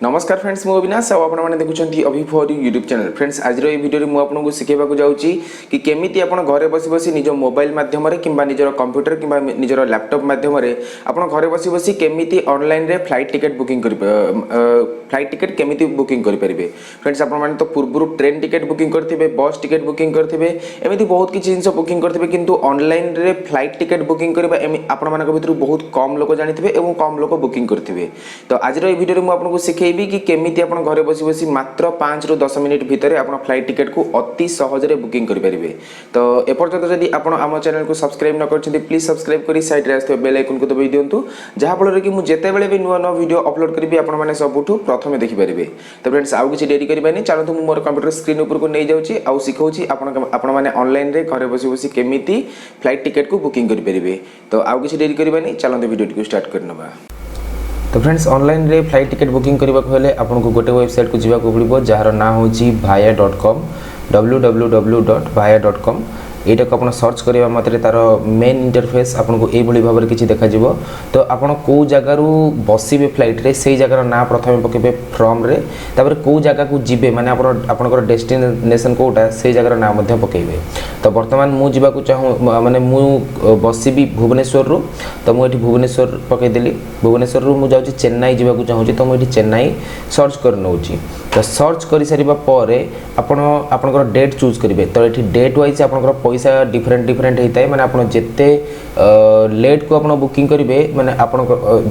नमस्कार फ्रेंड्स मु अविनाश और आपने देखुं अभिफोरी यूट्यूब चैनल। फ्रेंड्स आज भिडियो में आपको शिखेबा जाऊँगी कि केमी आप घरे बसी बसी निज मोबाइल मध्यम कि निजर कंप्यूटर कि निजर लैपटॉप मध्यम आप घरे बसी बसी केमी ऑनलाइन रे फ्लाइट टिकेट बुकिंग कर फ्लाइट टिकेट केमी बुकिंग करेंगे। फ्रेंड्स आपने तो पूर्व ट्रेन टिकेट बुकिंग करेंगे, बस टिकेट बुकिंग करेंगे, एमती बहुत किसी जिन बुकिंग करेंगे किंतु ऑनलाइन रे फ्लाइट टिकेट बुकिंग करने आपण भर बहुत कम लोग जानी और कम लोग बुकिंग करेंगे। तो आज भिडियो में आपको शिखे कि केमिति आपण घरे बसी बसी मात्र 5 ରୁ 10 मिनिट भितर आपण फ्लाइट टिकेट को अति सहज रे बुकिंग करि परिबे। तो एपर्यंत जदि आपण आम चैनल को सब्सक्राइब न करछथि प्लीज सब्सक्राइब करी साइड रे आस्ते बेल आइकन को दबाई दियंतु, जहा फल रे कि मु जेते बेले भी नुवा नुवा वीडियो अपलोड करबी आपण माने सबुठु प्रथमे देखि परिबे। तो फ्रेंड्स आउ किछि देरी करबानी, चलतु मु मोर कंप्यूटर स्क्रीन ऊपर को नै जाउची आउ सिखौची आपण माने ऑनलाइन रे घरे बसी बसी केमिति फ्लाइट टिकेट को बुकिंग करि परिबे। तो आउ किछि देरी करबानी, चलतु वीडियो को स्टार्ट करनबा। तो फ्रेंड्स ऑनलाइन रे फ्लाइट टिकेट बुकिंग करबा को हेले आपनको गोटे वेबसाइट को जीवा को पड़िबो जार ना होची bhaya.com www.bhaya.com। एटा को आपण सर्च करबा मात्रे तार मेन इंटरफेस आपनको ए भली भाबरे किछि देखा जिवो। तो आपण को जगह रु बसिबे फ्लाइट रे सेही जगह ना प्रथमे पकेबे फ्रॉम रे, तापर को जगह को जिबे माने आपनकर डेस्टिनेशन कोटा सेही जगह ना मध्ये पकेबे। तो वर्तमान मु जीवा को चाहू माने मु बसिबी भुवनेश्वर रु, तो मु एठी भुवनेश्वर पके देली। भुवनेश्वर रु मु जाउची चेन्नई जीवा को चाहूची, तो मु एठी चेन्नई सर्च कर नउची। तो सर्च करि सारिबा परे आपनकर डेट चूज करिवे। तो एठी डेट वाइज आपनकर पैसा डिफरेंट होता है, माने आपण जेते लेट को आपण बुकिंग करिवे माने आपण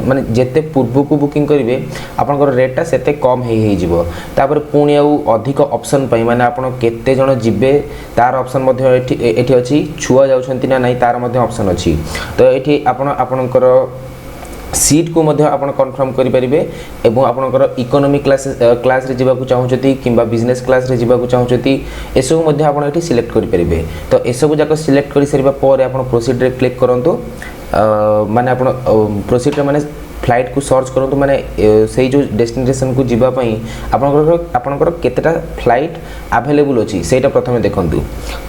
माने जेते पूर्व को बुकिंग करिवे आपनकर रेटटा सेते कम हे जिवो। तापर पुणी आउ अधिक ऑप्शन पई माने आपण केते जण जिवे तार ऑप्शन मध्ये एठी अछि, छुआ जाउछंती ना नाही तार मध्ये ऑप्शन अछि। तो एठी आपनकर सीट को मध्य आपण कंफर्म करि परिबे एवं आपनकर इकोनॉमी क्लास रे जीवा को चाहूचती किंबा बिजनेस क्लास रे जीवा को चाहूचती एसबु मध्य आपण एठी सिलेक्ट करि परिबे। तो एसबु जाक सिलेक्ट करि सरिबा पर आपण प्रोसीड रे क्लिक करंतु। माने आपण प्रोसीड रे माने फ्लाइट को सर्च करंतु, माने सेही जो डेस्टिनेशन को जीवा पई आपनकर केतेटा फ्लाइट अवेलेबल अछि सेटा प्रथमे देखंतु।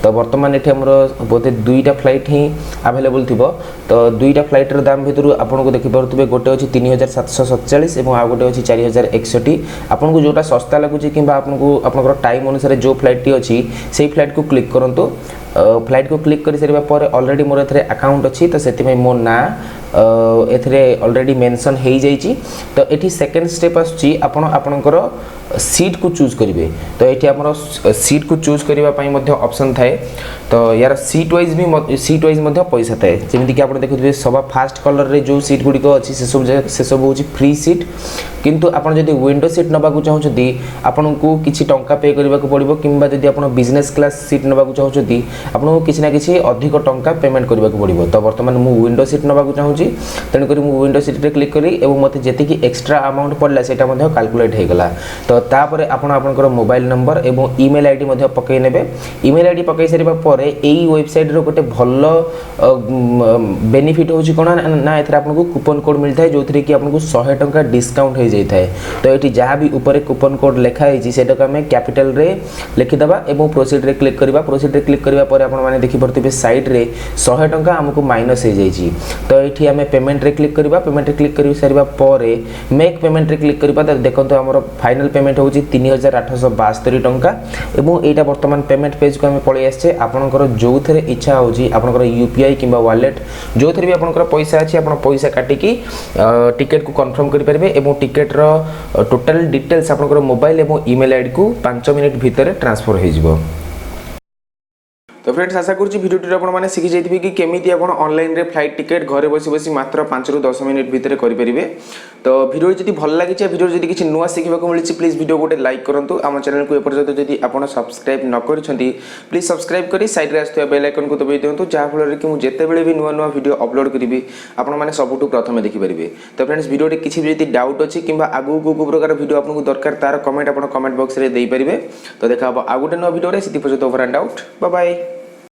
तो वर्तमान एठी हमरो बोते दुईटा फ्लाइट ही अवेलेबल थिबो। तो दुईटा फ्लाइट र दाम भितरु आपनको देखि परतुबे गोटे अछि 3747 एवं आ गोटे अछि 4061। आपनको जोटा सस्ता लागुची किंबा आपनकर टाइम अनुसार जो फ्लाइट टी अछि सेही फ्लाइट को क्लिक करंतु। फ्लाइट को क्लिक कर सारिबा पर ऑलरेडी मोर एथरे अकाउंट अछि, तो सेति में मो ना एथरे ऑलरेडी मेंशन हे जाइछि। तो एठी सेकंड स्टेप आछि आपनकर सीट को चूज करिवे। तो एठी आपण सीट को चूज करिवा पई मध्ये ऑप्शन थाए। तो यार सीट वाइज मध्ये पैसा थाए, जेमिति कि आपण देखुथिबे सबा फास्ट कलर रे जो सीट गुडी को अछि से सब होछि फ्री सीट। किंतु आपण जदि विंडो सीट नबा को चाहउछथि आपनको किछि टंका पे करबा को पड़िबो, किंबा जदि आपण बिजनेस क्लास सीट नबा को चाहउछथि आपनको किछि ना किछि अधिक टंका पेमेंट करबा को पड़िबो। तो वर्तमान मु विंडो सीट नबा को चाहउछि, तने करी मु विंडो सीट रे क्लिक करी एवं मते जेति कि एक्स्ट्रा अमाउंट पड़ला सेटा मध्ये कैलकुलेट हे गला। तो तापर आपनकर मोबाइल नंबर एवं ईमेल आईडी मध्ये पकई नेबे। ईमेल आईडी पकई सरिबा परे एई वेबसाइट रो गोटे भलो बेनिफिट होछि कोन ना एथरे आपनको कूपन कोड मिलथाय जोथरे कि आपनको 100 टंका डिस्काउंट हे जाइथाय। तो एठी जहा भी ऊपर कूपन कोड लेखा हेछि सेटा को हमें कैपिटल रे लिखि दबा एवं प्रोसीड रे क्लिक करबा। प्रोसीड रे क्लिक करबा परे आपण माने देखि परतिबे साइड रे 100 टंका हमको माइनस हे जाइछि। तो एठी हमें पेमेंट रे क्लिक करबा। पेमेंट रे क्लिक करि सरिबा परे मेक पेमेंट रे क्लिक करबा। त देखंतो हमर फाइनल पेमेंट होछि 3872 टंका एवं एटा वर्तमान पेमेंट पेज को हमें पळै आछे। आपनकर जो थरे इच्छा होछि आपनकर यूपीआई किंबा वॉलेट जो थरे भी आपनकर पैसा अछि आपण पैसा काटि कि टिकट को कंफर्म करि परबे एवं टिकट रो टोटल डिटेल्स आपनकर मोबाइल एवं ईमेल आईडी को 5 मिनिट भितर ट्रांसफर हे जिवो। तो फ्रेंड्स आशा करूँ भिडियो आपण मैंने शिखी जाइए कि केमी आप ऑनलाइन रे फ्लाइट टिकेट घरे बसी बसी मात्र 5 ରୁ 10 मिनिट भितर करेंगे। तो वीडियो जब भल लगी वीडियो जब किसी नुआ शिखा मिली प्लीज वीडियो गोटे लाइक करूँ। आम चैनल को एपर्यंत जब आप सब्सक्राइब न करी प्लीज सब्सक्राइब करी साइड रे आसुवा बेल आइकन को दबाई दिंतु, जहाँफल कि मुझे जितेबाला भी नुआ नुआ वीडियो अपलोड करी आपने सबुठू प्रथम देखिपारे। तो फ्रेंड्स वीडियो किसी भी डाउट अच्छी कि आगू को प्रकार वीडियो आपको दरकार तार कमेंट आप कमेंट बॉक्स में देपारे। तो देखा आउ गोटे नुआ वीडियो से पर्यंत over and out, bye bye.